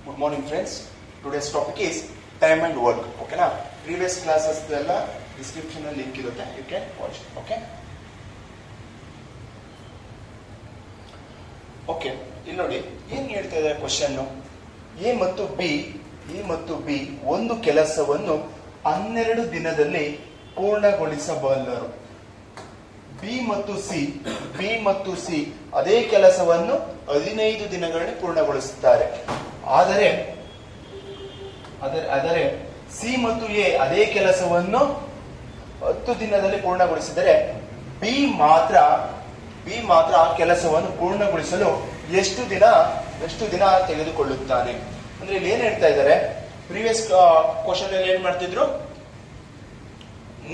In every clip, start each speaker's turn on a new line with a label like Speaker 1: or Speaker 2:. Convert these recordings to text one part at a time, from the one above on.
Speaker 1: Good morning friends. Today's topic is time and work. Okay na? Previous classes ಎಲ್ಲ description ಅಲ್ಲಿ link ಇರುತ್ತೆ. You can watch it. Okay? Okay. ಇಲ್ಲಿ ನೋಡಿ ಏನು ಹೇಳ್ತಾ ಇದೆ ಕ್ವೆಶ್ಚನ್. ಎ ಮತ್ತು ಬಿ ಒಂದು ಕೆಲಸವನ್ನು 12 ದಿನದಲ್ಲಿ ಪೂರ್ಣಗೊಳಿಸಬಲ್ಲರು. ಬಿ ಮತ್ತು ಸಿ ಅದೇ ಕೆಲಸವನ್ನು 15 ದಿನಗಳಲ್ಲಿ ಪೂರ್ಣಗೊಳಿಸುತ್ತಾರೆ. ಆದರೆ ಸಿ ಮತ್ತು ಎ ಅದೇ ಕೆಲಸವನ್ನು 10 ದಿನದಲ್ಲಿ ಪೂರ್ಣಗೊಳಿಸಿದರೆ ಬಿ ಮಾತ್ರ ಆ ಕೆಲಸವನ್ನು ಪೂರ್ಣಗೊಳಿಸಲು ಎಷ್ಟು ದಿನ ತೆಗೆದುಕೊಳ್ಳುತ್ತಾನೆ. ಅಂದ್ರೆ ಇಲ್ಲಿ ಏನ್ ಹೇಳ್ತಾ ಇದ್ದಾರೆ, ಪ್ರೀವಿಯಸ್ ಕ್ವಶನ್ ಅಲ್ಲಿ ಏನ್ ಮಾಡ್ತಿದ್ರು,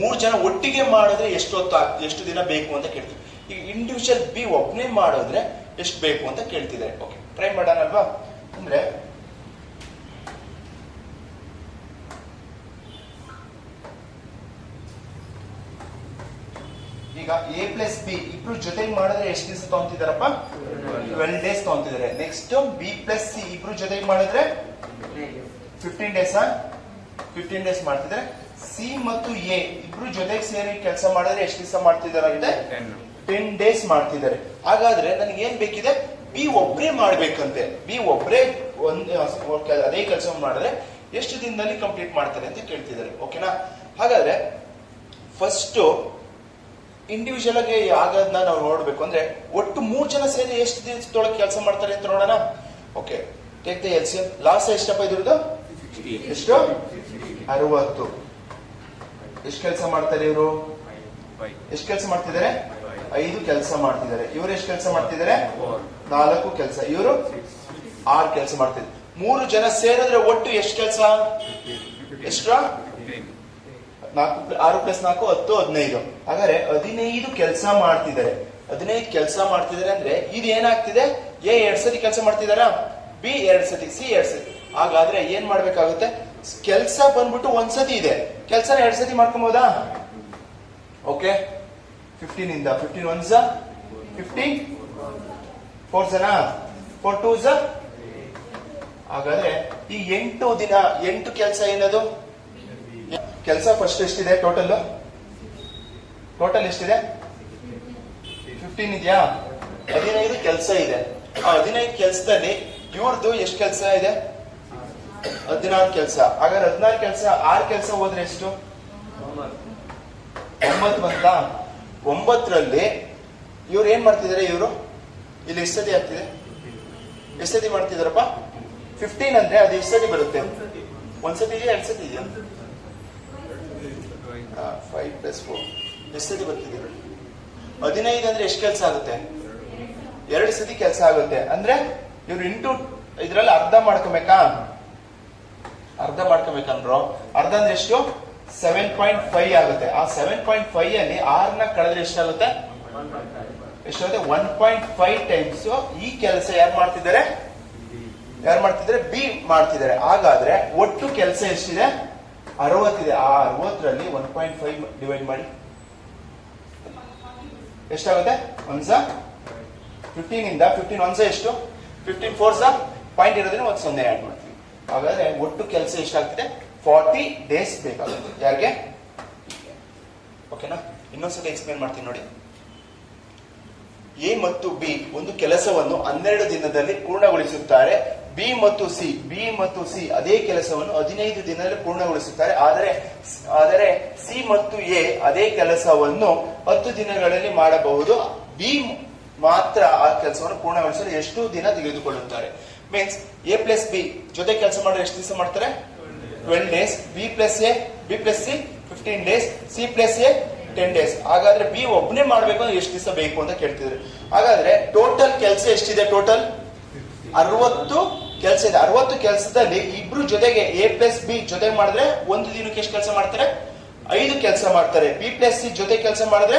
Speaker 1: 3 ಜನ ಒಟ್ಟಿಗೆ ಮಾಡಿದ್ರೆ ಎಷ್ಟು ದಿನ ಬೇಕು ಅಂತ ಕೇಳ್ತಿದ್ರು. ಈಗ ಇಂಡಿವಿಜುವಲ್ ಬಿ ಒಬ್ಬನೇ ಮಾಡಿದ್ರೆ ಎಷ್ಟು ಬೇಕು ಅಂತ ಕೇಳ್ತಿದ್ದಾರೆ. ಓಕೆ, ಟ್ರೈ ಮಾಡೋಣ ಅಲ್ವಾ. ಅಂದ್ರೆ ಈಗ ಎ ಪ್ಲಸ್ ಬಿ ಇಬ್ರು ಜೊತೆಗೆ ಮಾಡಿದ್ರೆ ಎಷ್ಟು ದಿವಸ ತಗೊಂತಿದಾರಪ್ಪ? 12 ಡೇಸ್ ತಗೊಂತಿದ್ದಾರೆ. ನೆಕ್ಸ್ಟ್ ಬಿ ಪ್ಲಸ್ ಸಿ ಇಬ್ರು ಜೊತೆಗೆ ಮಾಡಿದ್ರೆ 15 ಡೇಸ್ ಮಾಡ್ತಿದ್ದಾರೆ. ಸಿ ಮತ್ತು ಎ ಇಬ್ರು ಜೊತೆಗೆ ಸೇರಿ ಕೆಲಸ ಮಾಡಿದ್ರೆ ಎಷ್ಟು ದಿವಸ ಮಾಡ್ತಿದ್ದಾರೆ ಅಂದ್ರೆ 10 ಡೇಸ್ ಮಾಡ್ತಿದ್ದಾರೆ. ಹಾಗಾದ್ರೆ ನನಗೆ ಏನ್ ಬೇಕಿದೆ, ಬಿ ಒಬ್ಬರೇ ಮಾಡ್ಬೇಕಂತೆ. ಬಿ ಒಬ್ಬರೇ ಅದೇ ಕೆಲಸ ಮಾಡಿದ್ರೆ ಎಷ್ಟು ದಿನದಲ್ಲಿ ಕಂಪ್ಲೀಟ್ ಮಾಡ್ತಾರೆ ಅಂತ ಕೇಳ್ತಿದ್ದಾರೆ. ಓಕೆನಾ? ಹಾಗಾದ್ರೆ ಫಸ್ಟ್ ಇಂಡಿವಿಜುವಲ್ ಆಗಿ ಆಗೋದನ್ನ ನಾವು ನೋಡ್ಬೇಕು. ಅಂದ್ರೆ ಒಟ್ಟು 3 ಜನ ಸೇರಿ ಎಷ್ಟು ದಿವಸದೊಳಗೆ ಕೆಲಸ ಮಾಡ್ತಾರೆ ಅಂತ ನೋಡೋಣ. Okay, take the LCM. Last ಎಷ್ಟಪ್ಪ ಇದ್ರದ್ದು? ಎಷ್ಟು? 60. ಎಷ್ಟು ಕೆಲಸ ಮಾಡ್ತಾರೆ ಇವರು? ಎಷ್ಟು ಕೆಲಸ ಮಾಡ್ತಿದ್ದಾರೆ? 5 ಕೆಲಸ ಮಾಡ್ತಿದ್ದಾರೆ. ಇವರು ಎಷ್ಟು ಕೆಲಸ ಮಾಡ್ತಿದ್ದಾರೆ? 4 ಕೆಲಸ. ಇವರು 6 ಕೆಲಸ ಮಾಡ್ತಿದ್ದಾರೆ. 3 ಜನ ಸೇರಿದ್ರೆ ಒಟ್ಟು ಎಷ್ಟು ಕೆಲಸ? ಎಷ್ಟು? 6 + 4 10 15. ಹಾಗಾದ್ರೆ 15 ಕೆಲಸ ಮಾಡ್ತಿದ್ದಾರೆ. 15 ಕೆಲಸ ಮಾಡ್ತಿದ್ದಾರೆ ಅಂದ್ರೆ ಇದು ಏನಾಗ್ತಿದೆ? ಎ 2 ಸತಿ ಕೆಲಸ ಮಾಡ್ತಿದಾರ, ಬಿ 2 ಸತಿ, ಸಿ 2 ಸತಿ. ಹಾಗಾದ್ರೆ ಏನ್ ಮಾಡ್ಬೇಕಾಗುತ್ತೆ? ಕೆಲಸ ಬಂದ್ಬಿಟ್ಟು 1 ಸತಿ ಇದೆ, ಕೆಲಸನ 2 ಸತಿ ಮಾಡ್ಕೊಬೋದಾ? ಓಕೆ, 15 ಇಂದ 15 1s 15, 4s 4 2s. ಹಾಗಾದ್ರೆ ಈ 8 ಕೆಲಸ ಏನದು? ಕೆಲಸ ಫಸ್ಟ್ ಎಷ್ಟಿದೆ? ಟೋಟಲ್ ಎಷ್ಟಿದೆ? 15 ಇದೆಯಾ? 15 ಕೆಲಸ ಇದೆ. ಆ 15 ಕೆಲಸದಲ್ಲಿ ಇವ್ರದ್ದು ಎಷ್ಟು ಕೆಲಸ ಇದೆ? 16 ಕೆಲಸ. ಹಾಗಾದ್ರೆ 16 ಕೆಲಸ 6 ಕೆಲಸ ಹೋದ್ರೆ ಎಷ್ಟು? 9 ಬಂತಾ? 9ರಲ್ಲಿ ಇವ್ರು ಏನ್ ಮಾಡ್ತಿದಾರೆ? ಇವರು ಇಲ್ಲಿ ಎಷ್ಟು ಸತಿ ಆಗ್ತಿದೆ? ಎಷ್ಟು ಸತಿ ಮಾಡ್ತಿದಾರಪ್ಪ? 15 ಅಂದ್ರೆ ಅದು ಎಷ್ಟು ಸತಿ ಬರುತ್ತೆ? 1 ಸತಿ ಇದೆಯಾ? 2 ಸತಿ ಇದೆಯಾ? 5 + 4 ಎಷ್ಟು ಸತಿ ಬರ್ತಿದ್ದೀರ? 15 ಅಂದ್ರೆ ಎಷ್ಟು ಕೆಲಸ ಆಗುತ್ತೆ? 2 ಸತಿ ಕೆಲಸ ಆಗುತ್ತೆ. ಅಂದ್ರೆ ಇವ್ರು ಇದ್ರಲ್ಲಿ ಅರ್ಧ ಮಾಡ್ಕೊಬೇಕಂದ್ರು ಅರ್ಧ ಅಂದ್ರೆ ಎಷ್ಟು? 7.5 ಆಗುತ್ತೆ. ಆ 7.5 ಅಲ್ಲಿ 6ನ ಕಳೆದ್ರೆ ಎಷ್ಟಾಗುತ್ತೆ? 1.5 ಟೈಮ್ಸ್ ಈ ಕೆಲಸ ಯಾರು ಮಾಡ್ತಿದ್ದಾರೆ? ಬಿ ಮಾಡ್ತಿದ್ದಾರೆ. ಹಾಗಾದ್ರೆ ಒಟ್ಟು ಕೆಲಸ ಎಷ್ಟಿದೆ? 60 ಇದೆ. ಆ 60ರಲ್ಲಿ 1.5 ಡಿವೈಡ್ ಮಾಡಿ ಎಷ್ಟಾಗುತ್ತೆ? 1s 15 ಇಂದ 15 1s ಎಷ್ಟು? 15 4s ಪಾಯಿಂಟ್ ಇರೋದ್ರಿಂದ 1 0 ಆಡ್ ಮಾಡ್ತೀವಿ. ಹಾಗಾದ್ರೆ ಒಟ್ಟು ಕೆಲಸ ಎಷ್ಟಾಗ್ತಿದೆ? 40 ಡೇಸ್ ಬೇಕಾಗುತ್ತೆ. ಯಾರಿಗೆ? ಓಕೆನಾ? ಇನ್ನೊಂದ್ಸತಿ ಎಕ್ಸ್ಪ್ಲೇನ್ ಮಾಡ್ತೀನಿ ನೋಡಿ. ಎ ಮತ್ತು ಬಿ ಒಂದು ಕೆಲಸವನ್ನು 12 ದಿನದಲ್ಲಿ ಪೂರ್ಣಗೊಳಿಸುತ್ತಾರೆ. ಬಿ ಮತ್ತು ಸಿ ಅದೇ ಕೆಲಸವನ್ನು 15 ದಿನದಲ್ಲಿ ಪೂರ್ಣಗೊಳಿಸುತ್ತಾರೆ. ಆದರೆ ಸಿ ಮತ್ತು ಎ ಅದೇ ಕೆಲಸವನ್ನು 10 ದಿನಗಳಲ್ಲಿ ಮಾಡಬಹುದು. ಬಿ ಮಾತ್ರ ಆ ಕೆಲಸವನ್ನು ಪೂರ್ಣಗೊಳಿಸಲು ಎಷ್ಟು ದಿನ ತೆಗೆದುಕೊಳ್ಳುತ್ತಾರೆ. ಮೀನ್ಸ್ ಎ ಪ್ಲಸ್ ಬಿ ಜೊತೆ ಕೆಲಸ ಮಾಡಿದ್ರೆ ಎಷ್ಟು ದಿವಸ ಮಾಡ್ತಾರೆ? 12 days. B plus C 15 days. C plus A 10 days. ಹಾಗಾದ್ರೆ ಬಿ ಒಬ್ಬನೇ ಮಾಡ್ಬೇಕು ಅಂದ್ರೆ ಎಷ್ಟು ದಿವಸ ಬೇಕು ಅಂತ ಕೇಳ್ತಿದ್ರೆ, ಹಾಗಾದ್ರೆ ಟೋಟಲ್ ಕೆಲಸ ಎಷ್ಟಿದೆ? ಟೋಟಲ್ 60 ಕೆಲಸ ಇದೆ. 60 ಕೆಲಸದಲ್ಲಿ ಇಬ್ರು ಜೊತೆಗೆ ಎ ಪ್ಲಸ್ ಬಿ ಜೊತೆಗೆ ಮಾಡಿದ್ರೆ ಒಂದು ದಿನಕ್ಕೆ ಎಷ್ಟು ಕೆಲಸ ಮಾಡ್ತಾರೆ? 5 ಕೆಲಸ ಮಾಡ್ತಾರೆ. ಬಿ ಪ್ಲಸ್ ಸಿ ಜೊತೆ ಕೆಲಸ ಮಾಡಿದ್ರೆ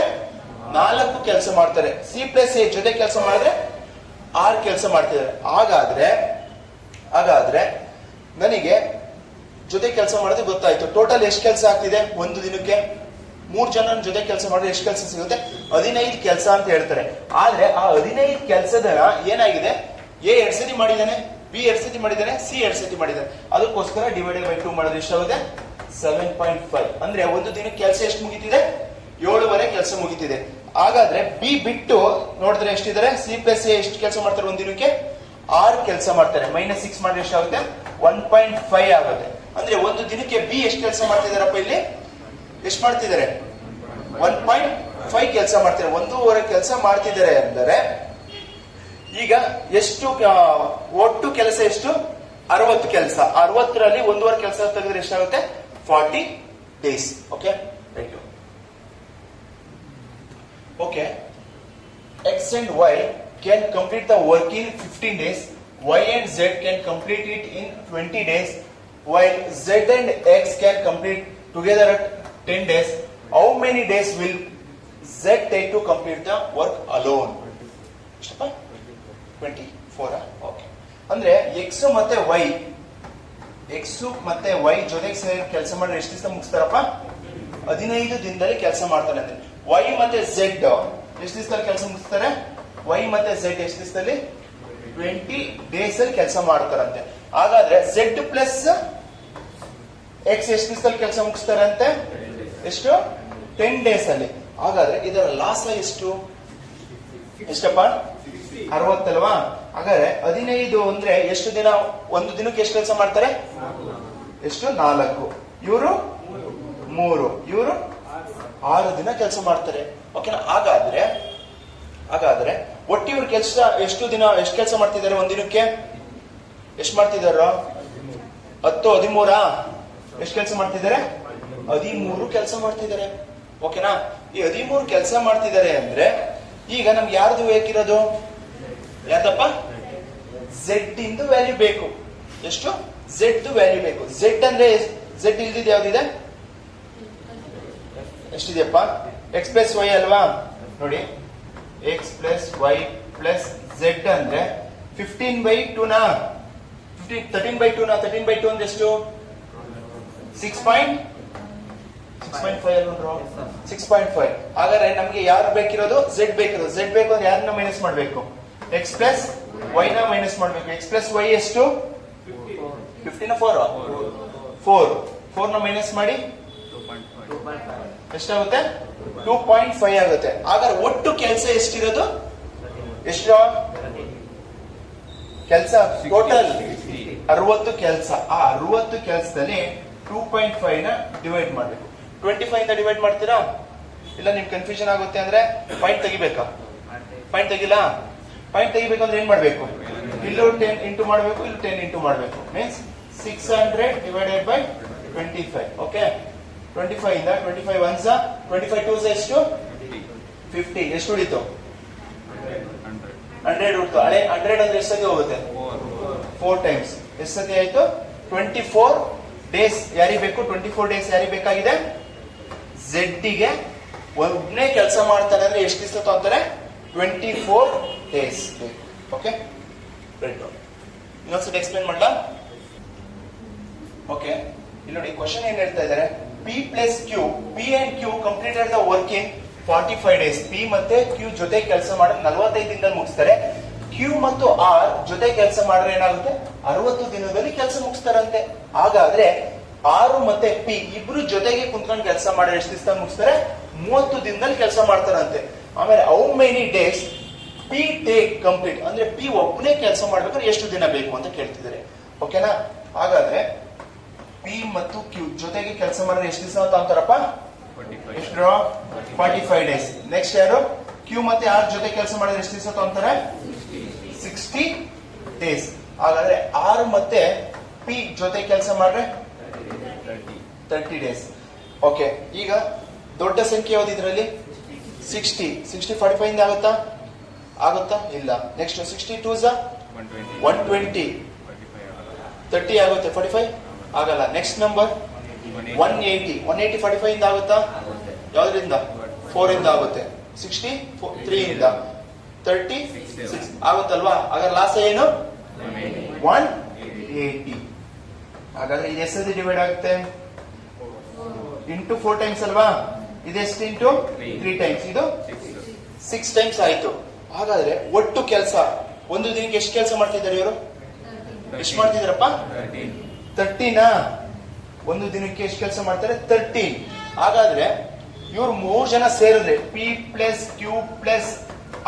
Speaker 1: 4 ಕೆಲಸ ಮಾಡ್ತಾರೆ. ಸಿ ಪ್ಲಸ್ ಎ ಜೊತೆ ಕೆಲಸ ಮಾಡಿದ್ರೆ 6 ಕೆಲಸ ಮಾಡ್ತಿದ್ದಾರೆ. ಹಾಗಾದ್ರೆ ನನಗೆ ಜೊತೆ ಕೆಲಸ ಮಾಡಿದ್ರೆ ಗೊತ್ತಾಯ್ತು ಟೋಟಲ್ ಎಷ್ಟು ಕೆಲಸ ಆಗ್ತಿದೆ ಒಂದು ದಿನಕ್ಕೆ. 3 ಜನ ಜೊತೆ ಕೆಲಸ ಮಾಡಿದ್ರೆ ಎಷ್ಟು ಕೆಲಸ ಸಿಗುತ್ತೆ? 15 ಕೆಲಸ ಅಂತ ಹೇಳ್ತಾರೆ. ಆದ್ರೆ ಆ 15 ಕೆಲಸದ ಏನಾಗಿದೆ? ಎ 2 ಸತಿ ಮಾಡಿದ್ದಾನೆ, ಬಿ 2 ಸತಿ ಮಾಡಿದ್ದಾನೆ, ಸಿ 2 ಸತಿ ಮಾಡಿದ್ದಾನೆ. ಅದಕ್ಕೋಸ್ಕರ ಡಿವೈಡೆಡ್ ಬೈ 2 ಮಾಡಿದ್ರೆ ಎಷ್ಟಾಗುತ್ತೆ? 7.5. ಅಂದ್ರೆ ಒಂದು ದಿನಕ್ಕೆ ಕೆಲಸ ಎಷ್ಟು ಮುಗಿತಿದೆ? 7 ಕೆಲಸ ಮುಗಿತಿದೆ. ಹಾಗಾದ್ರೆ ಬಿ ಬಿಟ್ಟು ನೋಡಿದ್ರೆ ಎಷ್ಟಿದ್ದಾರೆ? ಸಿ ಪ್ಲಸ್ ಎ ಎಷ್ಟು ಕೆಲಸ ಮಾಡ್ತಾರೆ ಒಂದು ದಿನಕ್ಕೆ? 6 ಕೆಲಸ ಮಾಡ್ತಾರೆ. -6 ಮಾಡಿದ್ರೆ ಎಷ್ಟಾಗುತ್ತೆ? 1.5 ಆಗುತ್ತೆ. ಅಂದ್ರೆ ಒಂದು ದಿನಕ್ಕೆ ಬಿ ಎಷ್ಟು ಕೆಲಸ ಮಾಡ್ತಿದಾರಪ್ಪ ಇಲ್ಲಿ? ಎಷ್ಟು ಮಾಡ್ತಿದ್ದಾರೆ? 1.5 ಕೆಲಸ ಮಾಡ್ತಾರೆ. 1.5 ಕೆಲಸ ಮಾಡ್ತಿದ್ದಾರೆ ಅಂದರೆ ಈಗ ಎಷ್ಟು ಒಟ್ಟು ಕೆಲಸ ಎಷ್ಟು? 60 ಕೆಲಸ. 60ರಲ್ಲಿ 1.5 ಕೆಲಸ ತೆಗೆದ್ರೆ ಎಷ್ಟಾಗುತ್ತೆ? 40 days. Okay, thank you. Okay, X and Y can complete the work in 15 days. Y and Z can complete it in 20 days. While Z and X can complete together at 10 days. How many days will Z take to complete the work alone? ಎಷ್ಟಪ್ಪ? 24. Okay, ಅಂದ್ರೆ X ಮತ್ತೆ Y ಜೊತೆಗೆ ಸೇರಿ ಕೆಲಸ ಮಾಡಿದ್ರೆ ಎಷ್ಟು ದಿವಸ ಮುಗಿಸ್ತಾರಪ್ಪ? 15 ದಿನದಲ್ಲಿ ಕೆಲಸ ಮಾಡ್ತಾರೆ. ಅಂದ್ರೆ Y ಮತ್ತೆ Z ಎಷ್ಟು ದಿವಸದಲ್ಲಿ ಕೆಲಸ ಮುಗಿಸ್ತಾರೆ? Y ಮತ್ತೆ Z ಎಷ್ಟು ದಿವಸದಲ್ಲಿ? 20 days ಅಲ್ಲಿ ಕೆಲಸ ಮಾಡ್ತಾರಂತೆ. ಹಾಗಾದ್ರೆ Z ಪ್ಲಸ್ X ಎಷ್ಟು ದಿವಸದಲ್ಲಿ ಕೆಲಸ ಮುಗಿಸ್ತಾರಂತೆ? ಎಷ್ಟು? 10 days ಅಲ್ಲಿ. ಹಾಗಾದ್ರೆ ಇದರ ಲಾಸ್ ಎಷ್ಟು? ಎಷ್ಟಪ್ಪ? 60 ಅಲ್ವಾ? ಹಾಗಾದ್ರೆ 15 ಅಂದ್ರೆ ಎಷ್ಟು ದಿನ? ಒಂದು ದಿನಕ್ಕೆ ಎಷ್ಟು ಕೆಲಸ ಮಾಡ್ತಾರೆ? ಎಷ್ಟು? 4. ಇವರು 3, ಇವರು 6 ದಿನ ಕೆಲಸ ಮಾಡ್ತಾರೆ. ಓಕೆನಾ? ಹಾಗಾದ್ರೆ ಒಟ್ಟು ಇವ್ರ ಕೆಲಸ ಎಷ್ಟು ದಿನ, ಎಷ್ಟು ಕೆಲಸ ಮಾಡ್ತಿದ್ದಾರೆ ಒಂದ್ ದಿನಕ್ಕೆ? ಎಷ್ಟು ಮಾಡ್ತಿದಾರ? 10, 13 ಎಷ್ಟು ಕೆಲಸ ಮಾಡ್ತಿದ್ದಾರೆ? 13 ಕೆಲಸ ಮಾಡ್ತಿದ್ದಾರೆ. ಓಕೆನಾ? ಈ 13 ಕೆಲಸ ಮಾಡ್ತಿದ್ದಾರೆ ಅಂದ್ರೆ ಈಗ ನಮ್ಗೆ ಯಾರ್ದು ಬೇಕಿರೋದು? ಯಾವ್ದಪ್ಪ? Z ಇಂದು ವ್ಯಾಲ್ಯೂ ಬೇಕು. ಎಷ್ಟು? Z ವ್ಯಾಲ್ಯೂ ಬೇಕು. Z ಅಂದ್ರೆ Z ಇಲ್ದಿದ್ದು ಯಾವ್ದಿದೆ? ಎಷ್ಟಿದೆಯಪ್ಪ? X ಪ್ಲಸ್ Y ಅಲ್ವಾ? ನೋಡಿ, X plus Y plus Z ಅಂದ್ರೆ 15/2 ನ 13/2 ನ 13/2 ಅಂದ್ರೆ ಎಷ್ಟು? 6.5 ಅಲ್ವಾ? 6.5. ಹಾಗಾದ್ರೆ ನಮ್ಗೆ ಯಾರು ಬೇಕಿರೋದು? Z ಬೇಕಿರೋದು. Z ಬೇಕು ಅಂದ್ರೆ ಯಾರನ್ನ ಮೈನಸ್ ಮಾಡ್ಬೇಕು? X ಪ್ಲಸ್ Y ನ ಮೈನಸ್ ಮಾಡ್ಬೇಕು. X ಪ್ಲಸ್ Y ಎಷ್ಟು? 15 4 ನ ಮೈನಸ್ ಮಾಡಿ ಎಷ್ಟಾಗುತ್ತೆ? 2.5 ಆಗುತ್ತೆ. ಹಾಗಾದ್ರೆ ಒಟ್ಟು ಕೆಲಸ ಎಷ್ಟಿರೋದು? ಎಷ್ಟು ಕೆಲಸ? ಟೋಟಲ್ 60 ಕೆಲಸ. ಆ 60 ಕೆಲಸದಲ್ಲಿ 2.5 ನ ಡಿವೈಡ್ ಮಾಡಬೇಕು. 25 ಇಂದ ಡಿವೈಡ್ ಮಾಡ್ತೀರಾ? ಇಲ್ಲ ನಿಮ್ಗೆ ಕನ್ಫ್ಯೂಷನ್ ಆಗುತ್ತೆ ಅಂದ್ರೆ ಪಾಯಿಂಟ್ ತೆಗಿಬೇಕಾ? ಪಾಯಿಂಟ್ ತೆಗಿಲ್ಲ? ಪಾಯಿಂಟ್ ತೆಗಿಬೇಕಂದ್ರೆ ಏನ್ ಮಾಡ್ಬೇಕು? ಇಲ್ಲೂ 10 ಇಂಟು ಮಾಡಬೇಕು, ಇಲ್ಲಿ 10 ಇಂಟು ಮಾಡಬೇಕು. Means 600 divided by 25. ಓಕೆ, 25 ಇಂದ 25 1s 25 2s ಎಷ್ಟು? 50. ಎಷ್ಟು ಉಳಿತು? 100 ಉಳಿತು. ಹಳೆ 100 ಅಂದ್ರೆ ಎಷ್ಟು ಸತಿ ಹೋಗುತ್ತೆ? 4 ಟೈಮ್ಸ್. ಎಷ್ಟು ಸತಿ ಆಯ್ತು? 24 ಡೇಸ್. ಯಾರಿಗೆ ಬೇಕು? 24 ಡೇಸ್ ಯಾರಿಗೆ ಬೇಕಾಗಿದೆ? Z ಗೆ ಒಬ್ಬನೇ ಕೆಲಸ ಮಾಡ್ತಾನೆ ಅಂದ್ರೆ ಎಷ್ಟು ದಿವಸ ತಗೊಂತಾರೆ? 24 ಡೇಸ್. ಓಕೆ, ಇನ್ನೊಂದ್ಸತಿ ಎಕ್ಸ್ಪ್ಲೇನ್ ಮಾಡ್ಲಾ? ಓಕೆ, ಇಲ್ಲಿ ನೋಡಿ ಕ್ವಶನ್ ಏನ್ ಹೇಳ್ತಾ ಇದ್ದಾರೆ? P plus Q, P and Q completed the work in 45 days. P ಮತ್ತೆ Q ಜೊತೆ ಕೆಲಸ ಮಾಡಿ 45 ದಿನದಲ್ಲಿ ಮುಗಿಸ್ತಾರೆ. Q ಮತ್ತು R ಜೊತೆ ಕೆಲಸ ಮಾಡಿದ್ರೆ ಏನಾಗುತ್ತೆ? 60 ದಿನದಲ್ಲಿ ಕೆಲಸ ಮುಗಿಸ್ತಾರಂತೆ. ಹಾಗಾದ್ರೆ R ಮತ್ತೆ P ಇಬ್ರು ಜೊತೆಗೆ ಕುಂತ್ಕೊಂಡು ಕೆಲಸ ಮಾಡಿದ್ರೆ ಎಷ್ಟು ದಿವಸ ಮುಗಿಸ್ತಾರೆ? 30 ದಿನದಲ್ಲಿ ಕೆಲಸ ಮಾಡ್ತಾರಂತೆ. ಆಮೇಲೆ how many days P take complete ಅಂದ್ರೆ P ಒಬ್ಬನೇ ಕೆಲಸ ಮಾಡ್ಬೇಕಾದ್ರೆ ಎಷ್ಟು ದಿನ ಬೇಕು ಅಂತ ಕೇಳ್ತಿದ್ದಾರೆ. ಓಕೆನಾ? ಹಾಗಾದ್ರೆ P ಮತ್ತು Q ಜೊತೆಗೆ ಕೆಲಸ ಮಾಡಿದ್ರೆ ಎಷ್ಟು ದಿವಸ ಅಂತ ಅಂತಾರಪ್ಪ? ಎಷ್ಟು? 45 ಡೇಸ್. ನೆಕ್ಸ್ಟ್ ಯಾರು? Q ಮತ್ತೆ R ಜೊತೆ ಕೆಲಸ ಮಾಡಿದ್ರೆ ಎಷ್ಟು ದಿವಸ ಅಂತಾರೆ? 60 ಡೇಸ್. ಹಾಗಾದ್ರೆ R ಮತ್ತೆ P ಜೊತೆ ಕೆಲಸ ಮಾಡಿದ್ರೆ 30 ಡೇಸ್. ಓಕೆ, ಈಗ ದೊಡ್ಡ ಸಂಖ್ಯೆ ಯಾವ್ದು ಇದರಲ್ಲಿ? 60. 45 ಇಂದ ಆಗುತ್ತಾ? ಇಲ್ಲ. Next 62s 120. 30 ಆಗುತ್ತೆ. 45 ಆಗಲ್ಲ. Next number 180. 180 45 ಇಂದ ಆಗುತ್ತಾ? ಯಾವ್ದ್ರಿಂದ? 4 ಇಂದ ಆಗುತ್ತೆ. 63 ಇಂದ 36 ಆಗುತ್ತಲ್ವಾ? ಹಾಗಾದ್ರೆ ಲಾಸ್ ಏನು? 180. ಹಾಗಾದ್ರೆ ಇದು ಎಷ್ಟು ಡಿವೈಡ್ ಆಗುತ್ತೆ? ಇಂಟು 4 ಟೈಮ್ಸ್ ಅಲ್ವಾ? ಇದೆಷ್ಟು? Into 3 times. ಇದು 6 ಟೈಮ್ಸ್ ಆಯ್ತು. ಹಾಗಾದ್ರೆ ಒಟ್ಟು ಕೆಲಸ ಒಂದು ದಿನಕ್ಕೆ ಎಷ್ಟು ಕೆಲಸ ಮಾಡ್ತಿದ್ದಾರೆ ಇವರು? ಎಷ್ಟು ಮಾಡ್ತಿದಾರಪ್ಪ? 13. ಒಂದು ದಿನಕ್ಕೆ ಎಷ್ಟು ಕೆಲಸ ಮಾಡ್ತಾರೆ? 13. ಹಾಗಾದ್ರೆ ಇವ್ರು 3 ಜನ ಸೇರಿದ್ರೆ P plus Q plus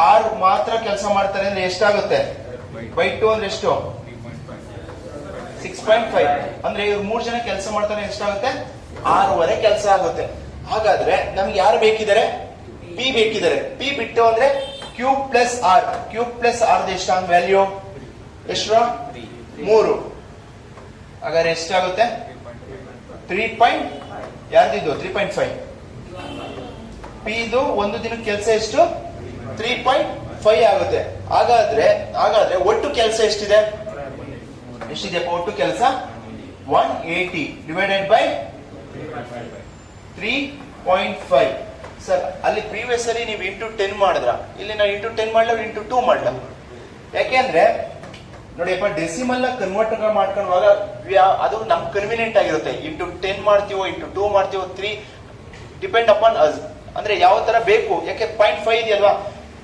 Speaker 1: R ಮಾತ್ರ ಕೆಲಸ ಮಾಡ್ತಾರೆ ಅಂದ್ರೆ ಎಷ್ಟಾಗುತ್ತೆ? ಬೈ 2 ಅಂದ್ರೆ ಎಷ್ಟು? 6.5. ಅಂದ್ರೆ ಇವ್ರು 3 ಜನ ಕೆಲಸ ಮಾಡ್ತಾರೆ ಎಷ್ಟಾಗುತ್ತೆ? 6 ಕೆಲಸ ಆಗುತ್ತೆ. ಹಾಗಾದ್ರೆ ನಮ್ಗೆ ಯಾರು ಬೇಕಿದ್ದಾರೆ? ಪಿ ಬೇಕಿದ್ದಾರೆ. ಪಿ ಬಿಟ್ಟು ಅಂದ್ರೆ Q plus R. Q plus R ಎಷ್ಟು ವ್ಯಾಲ್ಯೂ? ಎಷ್ಟು? 3. ಹಾಗಾದ್ರೆ ಎಷ್ಟಾಗುತ್ತೆ? 3. ಯಾರ್ದಿದ್ದು? 3.5. ಪಿ ಇದು ಒಂದು ದಿನಕ್ಕೆ ಕೆಲಸ ಎಷ್ಟು? 3.5 ಆಗುತ್ತೆ. ಹಾಗಾದ್ರೆ ಒಟ್ಟು ಕೆಲಸ ಎಷ್ಟಿದೆ? ಎಷ್ಟಿದೆಯಪ್ಪ ಒಟ್ಟು ಕೆಲಸ? 180 ಡಿವೈಡೆಡ್ ಬೈ 3.5. ಸರ್ ಅಲ್ಲಿ ಪ್ರೀವಿಯಸ್ ಅಲ್ಲಿ ನೀವು ಇಂಟು 10 ಮಾಡಿದ್ರ, ಇಲ್ಲಿ ನಾವು ಇಂಟು 10 ಮಾಡ್ಲ ಇಂಟು 2 ಮಾಡ್ಲ? ಯಾಕೆಂದ್ರೆ ನೋಡಿಯಪ್ಪ, ಡೆಸಿಮಲ್ ನ ಕನ್ವರ್ಟ್ ಮಾಡ್ಕೊಳ್ಳುವಾಗ ಅದು ನಮ್ ಕನ್ವಿನಿಯಂಟ್ ಆಗಿರುತ್ತೆ. ಇಂಟು 10 ಮಾಡ್ತೀವೋ ಇಂಟು 2 ಮಾಡ್ತೀವೋ 3 ಡಿಪೆಂಡ್ ಅಪಾನ್ ಅಸ್. ಅಂದ್ರೆ ಯಾವ ತರ ಬೇಕು. ಯಾಕೆ 0.5 ಇದೆಯಲ್ವಾ?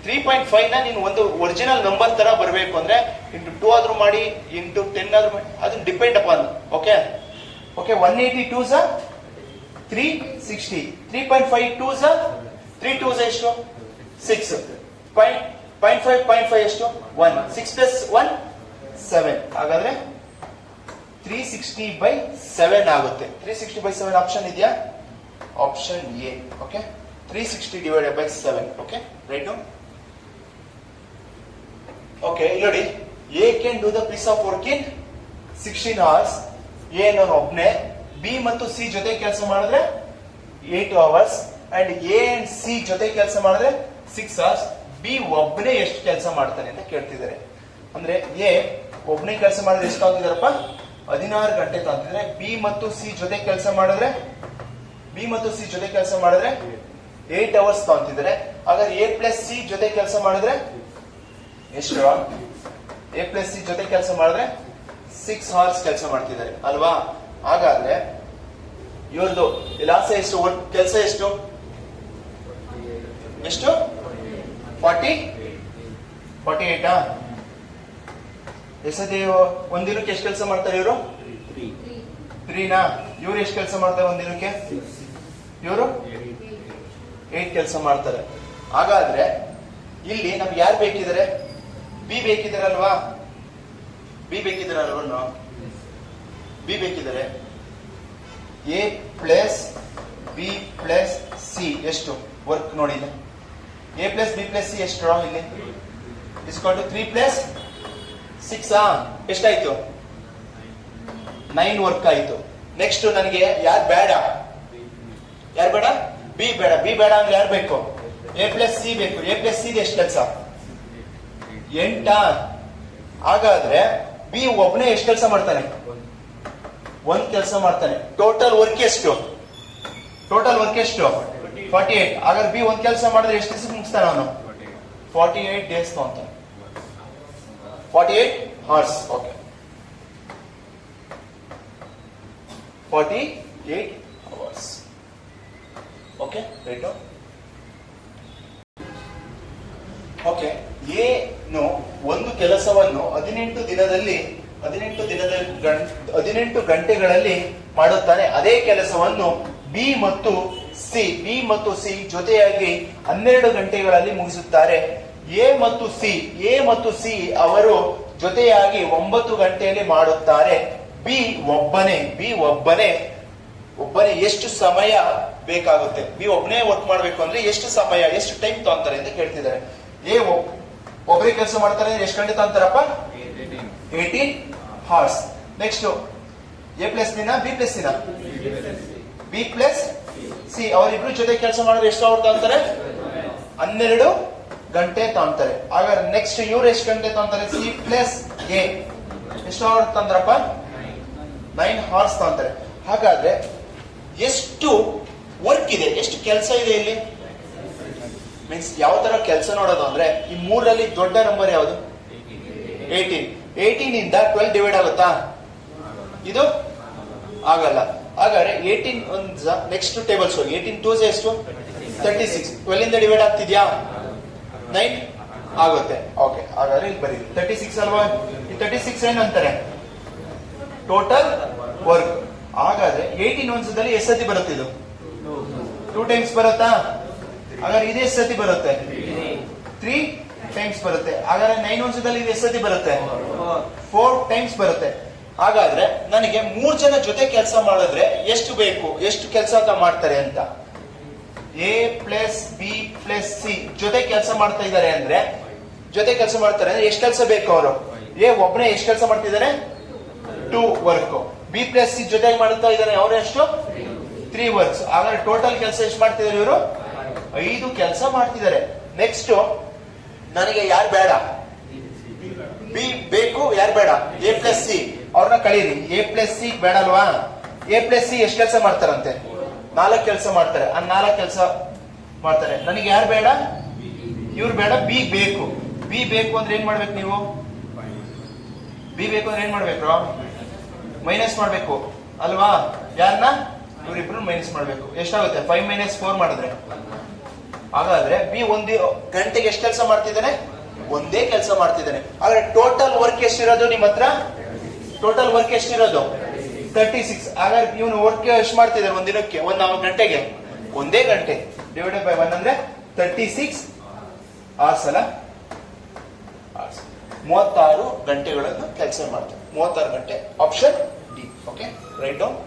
Speaker 1: 3.5 ನ ನೀನು ಒಂದು ಒರಿಜಿನಲ್ ನಂಬರ್ ತರ ಬರಬೇಕು ಅಂದ್ರೆ ಇಂಟು 2 ಆದ್ರೂ ಮಾಡಿ ಇಂಟು 10 ಆದ್ರೂ ಮಾಡಿ, ಅದು ಡಿಪೆಂಡ್ ಅಪಾನ್. ಓಕೆ ಓಕೆ 182 ಸ 360. 3.5 2 ಸ 3 2 ಸ ಎಷ್ಟು? 6. 0.5 ಎಷ್ಟು? 1. 6 ಪ್ಲಸ್ 1 7. ಹಾಗಾದ್ರೆ 360/7 ಆಗುತ್ತೆ. 360/7 ಆಪ್ಷನ್ ಇದೆಯಾ? Option A. Okay 360 divided by 7. Okay right. Okay ಇಲ್ಲಿ ನೋಡಿ, A can do the piece of work in 16 hours. A ಅನ್ನೋನು ಒಬ್ನೇ. ಬಿ ಮತ್ತು ಸಿ ಜೊತೆ ಕೆಲಸ ಮಾಡಿದ್ರೆ 8 hours and A and C ಜೊತೆ ಕೆಲಸ ಮಾಡಿದ್ರೆ 6 hours. ಬಿ ಒಬ್ನೇ ಎಷ್ಟು ಕೆಲಸ ಮಾಡ್ತಾನೆ ಅಂತ ಕೇಳ್ತಿದ್ದಾರೆ. ಅಂದ್ರೆ ಎ ಒಬ್ನೇ ಕೆಲಸ ಮಾಡಿದ್ರೆ ಎಷ್ಟು ತಗೊಂತಿದಾರಪ್ಪ? 16 ಗಂಟೆ ತಗೊಂತಿದ್ರೆ. ಬಿ ಮತ್ತು ಸಿ ಜೊತೆ ಕೆಲಸ ಮಾಡಿದ್ರೆ 8 hours ತಗೊಂತಿದ್ದಾರೆ. ಹಾಗಾದ್ರೆ ಎ ಪ್ಲಸ್ ಸಿ ಜೊತೆ ಕೆಲಸ ಮಾಡಿದ್ರೆ ಎಷ್ಟು? ಎ ಪ್ಲಸ್ ಸಿ ಜೊತೆ ಕೆಲಸ ಮಾಡಿದ್ರೆ 6 hours ಕೆಲಸ ಮಾಡ್ತಿದ್ದಾರೆ ಅಲ್ವಾ? ಹಾಗಾದ್ರೆ ಇವ್ರದ್ದು ಲಾಸ ಎಷ್ಟು? ಕೆಲಸ ಎಷ್ಟು? 48. ಎಸದೇ ಒಂದಿನಕ್ಕೆ ಎಷ್ಟು ಕೆಲಸ ಮಾಡ್ತಾರೆ ಇವರು? 3. ಇವ್ರು ಎಷ್ಟು ಕೆಲಸ ಮಾಡ್ತಾರೆ ಒಂದಿನಕ್ಕೆ? ಇವರು 8 ಕೆಲಸ ಮಾಡ್ತಾರೆ. ಹಾಗಾದ್ರೆ ಇಲ್ಲಿ ನಮ್ಗೆ ಯಾರು ಬೇಕಿದ್ದಾರೆ? ಬಿ ಬೇಕಿದಾರಲ್ವಾ? ಬಿ ಬೇಕಿದ್ದಾರೆ. A plus B plus C ಎಷ್ಟು ವರ್ಕ್ ನೋಡಿ. A plus B plus C ಎಷ್ಟು ಇಲ್ಲಿ? ಇಸ್ಕೊಂಡು 3 ಪ್ಲಸ್ 6 ಎಷ್ಟಾಯ್ತು? 9 ವರ್ಕ್ ಆಯ್ತು. ನೆಕ್ಸ್ಟ್ ನನಗೆ ಯಾರು ಬೇಡ? ಬಿ ಬೇಡ. ಬಿ ಬೇಡ ಅಂದ್ರೆ ಯಾರು ಬೇಕು? ಎ ಪ್ಲಸ್ ಸಿ ಬೇಕು. ಎ ಪ್ಲಸ್ ಸಿ ಎಷ್ಟು ಕೆಲಸ? 8. ಹಾಗಾದ್ರೆ ಬಿ ಒಬ್ಬನೇ ಎಷ್ಟು ಕೆಲಸ ಮಾಡ್ತಾನೆ? 1 ಕೆಲಸ ಮಾಡ್ತಾನೆ. ಟೋಟಲ್ ವರ್ಕ್ ಎಷ್ಟು? 48. ಹಾಗಾದ್ರೆ ಬಿ 1 ಕೆಲಸ ಮಾಡಿದ್ರೆ ಎಷ್ಟು ದಿವಸ ಮುಗಿಸ್ತಾನೆ ಅವನು? 48 days ತಗೊಂತಾನೆ. 48 hours. Okay 48 hours. Okay right. Okay ಏನು ಒಂದು ಕೆಲಸವನ್ನು 18 ಗಂಟೆಗಳಲ್ಲಿ ಮಾಡುತ್ತಾನೆ. ಅದೇ ಕೆಲಸವನ್ನು ಬಿ ಮತ್ತು ಸಿ ಜೊತೆಯಾಗಿ 12 ಗಂಟೆಗಳಲ್ಲಿ ಮುಗಿಸುತ್ತಾರೆ. ಎ ಮತ್ತು ಸಿ ಅವರು ಜೊತೆಯಾಗಿ 9 ಗಂಟೆಯಲ್ಲಿ ಮಾಡುತ್ತಾರೆ. ಬಿ ಒಬ್ಬನೇ ಎಷ್ಟು ಸಮಯ ಬೇಕಾಗುತ್ತೆ? ಬಿ ಒಬ್ಬನೇ ವರ್ಕ್ ಮಾಡಬೇಕು ಅಂದ್ರೆ ಎಷ್ಟು ಸಮಯ, ಎಷ್ಟು ಟೈಮ್ ತಗೊಂತಾರೆ ಅಂತ ಕೇಳ್ತಿದ್ದಾರೆ. ಎ ಒಬ್ಬರೇ ಕೆಲಸ ಮಾಡ್ತಾರೆ ಅಂದ್ರೆ ಎಷ್ಟು ಗಂಟೆ ತಗೊಂತಾರಪ್ಪ? 18 hours. Next A plus B plus B plus C ಅವರಿಬ್ರು ಜೊತೆ ಕೆಲಸ ಮಾಡಿದ್ರೆ ಎಷ್ಟು ಅವರ್ ತಗೊಂತಾರೆ? 12 ಗಂಟೆ ತಗೊಂತಾರೆ. ಹಾಗಾದ್ರೆ ನೆಕ್ಸ್ಟ್ ಇವ್ರು ಎಷ್ಟು ಗಂಟೆ ತಗೊಂತಾರೆ? ಸಿ ಪ್ಲಸ್ ಎ ಎಷ್ಟು ಅವರ್ ತಗೊಂತಾರಪ್ಪ? 9 hours ತಗೊಂತಾರೆ. ಹಾಗಾದ್ರೆ ಎಷ್ಟು ವರ್ಕ್ ಇದೆ, ಎಷ್ಟು ಕೆಲಸ ಇದೆ ಇಲ್ಲಿ? ಮೀನ್ಸ್ ಯಾವ ತರ ಕೆಲಸ ನೋಡೋದು ಅಂದ್ರೆ ಈ 3ರಲ್ಲಿ ದೊಡ್ಡ ನಂಬರ್ ಯಾವುದು? 18. 18 ಇಂದ 12 ಡಿವೈಡ್ ಆಗುತ್ತಾ? ಇದು ಆಗಲ್ಲ. ಹಾಗಾದ್ರೆ 18 ನೆಕ್ಸ್ಟ್ ಟೇಬಲ್ಸ್ ಹೋಗಿ. 18 2 ಎಷ್ಟು? 36. 12 ಇಂದ ಡಿವೈಡ್ ಆಗ್ತಿದ್ಯಾ? 9 ಆಗುತ್ತೆ. ಓಕೆ ಹಾಗಾದ್ರೆ ಇಲ್ಲಿ ಬರೀ 36 ಅಲ್ವಾ? ಈ 36 ಏನಂತಾರೆ? Total work. ಹಾಗಾದ್ರೆ 18 ಒಂದ್ಸದಲ್ಲಿ ಎಷ್ಟು ಸತಿ ಬರುತ್ತೆ ಇದು? 2 ಟೈಮ್ಸ್ ಬರುತ್ತಾ? ಹಾಗಾದ್ರೆ ಇದು ಎಷ್ಟು ಸತಿ ಬರುತ್ತೆ? 3 ಟೈಮ್ಸ್ ಬರುತ್ತೆ. ಹಾಗಾದ್ರೆ 9 ಒಂದ್ಸದಲ್ಲಿ ಇದು ಎಷ್ಟು ಸತಿ ಬರುತ್ತೆ? 4 ಟೈಮ್ಸ್ ಬರುತ್ತೆ. ಹಾಗಾದ್ರೆ ನನಗೆ 3 ಜನ ಜೊತೆ ಕೆಲಸ ಮಾಡಿದ್ರೆ ಎಷ್ಟು ಬೇಕು, ಎಷ್ಟು ಕೆಲಸ ಮಾಡ್ತಾರೆ ಅಂತ? A plus B plus C ಜೊತೆ ಕೆಲಸ ಮಾಡ್ತಾ ಇದ್ದಾರೆ ಅಂದ್ರೆ, ಜೊತೆ ಕೆಲಸ ಮಾಡ್ತಾರೆ ಅಂದ್ರೆ ಎಷ್ಟು ಕೆಲಸ ಬೇಕು ಅವರು? ಎ ಒಬ್ಬನೇ ಎಷ್ಟು ಕೆಲಸ ಮಾಡ್ತಿದ್ದಾರೆ? 2 ವರ್ಕ್. ಬಿ ಪ್ಲಸ್ ಸಿ ಜೊತೆಗೆ ಮಾಡ್ತಾ ಇದ್ದಾರೆ, ಅವರು ಎಷ್ಟು? 3 ವರ್ಕ್ಸ್. ಹಾಗಾದ್ರೆ ಟೋಟಲ್ ಕೆಲಸ ಎಷ್ಟು ಮಾಡ್ತಿದ್ದಾರೆ ಇವರು? 5 ಕೆಲಸ ಮಾಡ್ತಿದ್ದಾರೆ. ನೆಕ್ಸ್ಟ್ ನನಗೆ ಯಾರು ಬೇಡ? ಬಿ ಬೇಕು, ಯಾರು ಬೇಡ? A plus C. ಅವ್ರನ್ನ ಕಳೀರಿ. ಎ ಪ್ಲಸ್ ಸಿ ಬೇಡ ಅಲ್ವಾ? ಎ ಪ್ಲಸ್ ಸಿ ಎಷ್ಟು ಕೆಲಸ ಮಾಡ್ತಾರಂತೆ? 4 ಕೆಲಸ ಮಾಡ್ತಾರೆ. ಆ 4 ಕೆಲಸ ಮಾಡ್ತಾರೆ. ನನಗೆ ಯಾರು ಬೇಡ? ಇವ್ರು ಬೇಡ, ಬಿ ಬೇಕು. ಬಿ ಬೇಕು ಅಂದ್ರೆ ಏನ್ ಮಾಡ್ಬೇಕು ನೀವು? ಬಿ ಬೇಕು ಅಂದ್ರೆ ಏನ್ ಮಾಡ್ಬೇಕು? ಮೈನಸ್ ಮಾಡ್ಬೇಕು ಅಲ್ವಾ? ಯಾರನ್ನ? ಇವ್ರಿಬ್ರು ಮೈನಸ್ ಮಾಡ್ಬೇಕು. ಎಷ್ಟಾಗುತ್ತೆ? 5 - 4 ಮಾಡಿದ್ರೆ. ಹಾಗಾದ್ರೆ ಬಿ 1 ಗಂಟೆಗೆ ಎಷ್ಟು ಕೆಲಸ ಮಾಡ್ತಿದ್ದಾನೆ? ಒಂದೇ ಕೆಲಸ ಮಾಡ್ತಿದ್ದಾನೆ. ಆದ್ರೆ ಟೋಟಲ್ ವರ್ಕ್ ಎಷ್ಟಿರೋದು ನಿಮ್ಮ ಹತ್ರ? ಟೋಟಲ್ ವರ್ಕ್ ಎಷ್ಟಿರೋದು? 36. ಹಾಗಾದ್ರೆ ಇವನು ವರ್ಕ್ ಎಷ್ಟು ಮಾಡ್ತಿದ್ದಾನೆ ಒಂದಿನಕ್ಕೆ, 1 ಗಂಟೆಗೆ? ಒಂದೇ ಗಂಟೆ. ಡಿವೈಡೆಡ್ ಬೈ 1 ಅಂದ್ರೆ 36 hours ಅಲ್ಲ? 36 ಗಂಟೆಗಳನ್ನು ಕೆಲಸ ಮಾಡ್ತಾರೆ. 36 ಗಂಟೆ. Option D. Okay, write down.